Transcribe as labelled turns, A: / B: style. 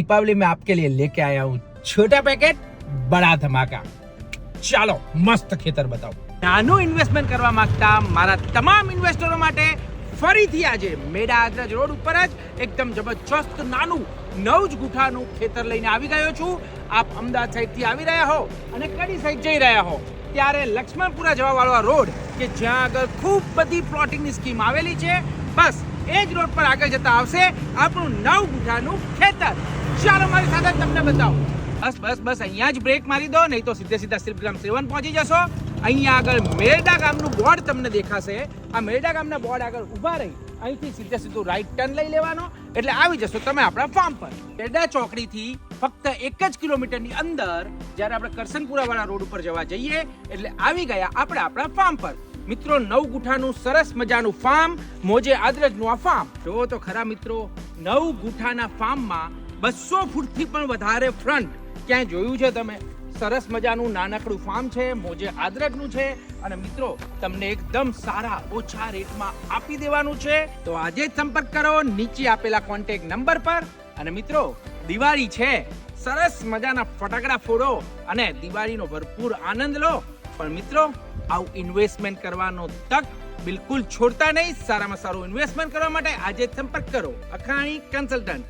A: दीपावली में आपके लिए लेके आया हूँ छोटा पैकेट बड़ा धमाका। ચાલો મસ્ત ખેતર બતાવો। નાનું ઇન્વેસ્ટમેન્ટ કરવા માંગતા મારા તમામ ઇન્વેસ્ટરો માટે ફરીથી આજે મેડા આદરાજ રોડ ઉપર જ એકદમ જબરજસ્ત નાનું 9 ગુઠાનું ખેતર લઈને આવી ગયો છું। આપ અમદાવાદ સાઈડથી આવી રહ્યા હો અને કડી સાઈડ જઈ રહ્યા હો ત્યારે લક્ષ્મણપુરા જવા વાળો રોડ કે જ્યાં આગળ ખૂબ બધી પ્લોટિંગની સ્કીમ આવેલી છે, બસ એ જ રોડ પર આગળ જતા આવશે આપણું 9 ગુઠાનું ખેતર। ચાલો મારી સાથે તમને બતાવું। બસ અહીંયા જ બ્રેક મારી દો, નહીં તો સીધા શિલ્પગ્રામ 7 પહોંચી જશો। અહીંયા આગળ મેરડા ગામનું બોર્ડ તમને દેખાશે। આ મેરડા ગામના બોર્ડ આગળ ઊભા રહી અહીંથી સીધું રાઈટ ટર્ન લઈ લેવાનો એટલે આવી જશો તમે આપણા ફાર્મ પર। મેરડા ચોકડીથી ફક્ત 1 જ કિલોમીટરની અંદર જ્યારે આપણે કરસનપુરા વાળા રોડ ઉપર જવા જઈએ એટલે આવી ગયા આપણે આપણા ફાર્મ પર। મિત્રો 9 ગુઠાનું સરસ મજાનું ફાર્મ, મોજે આદરજનું આ ફાર્મ જો તો ખરા મિત્રો। 9 ગુઠાના ફાર્મમાં 200 ફૂટથી પણ વધારે ફ્રન્ટ ક્યાંય જોયું છે તમે? સરસ મજાનું નાનકડું ફાર્મ છે, મોજે આદરજનું છે અને મિત્રો તમને એકદમ સારા ઓછા રેટમાં આપી દેવાનું છે। તો આજે જ સંપર્ક કરો નીચે આપેલા કોન્ટેક્ટ નંબર પર। અને મિત્રો દિવાળી છે, સરસ મજાના ફટાકડા ફોડો અને દિવાળીનો ભરપૂર આનંદ લો। પણ મિત્રો આવું ઇન્વેસ્ટમેન્ટ કરવાનો તક બિલકુલ છોડતા નહીં। સારામાં સારું ઇન્વેસ્ટમેન્ટ કરવા માટે આજે જ સંપર્ક કરો અખાણી કન્સલ્ટન્ટ।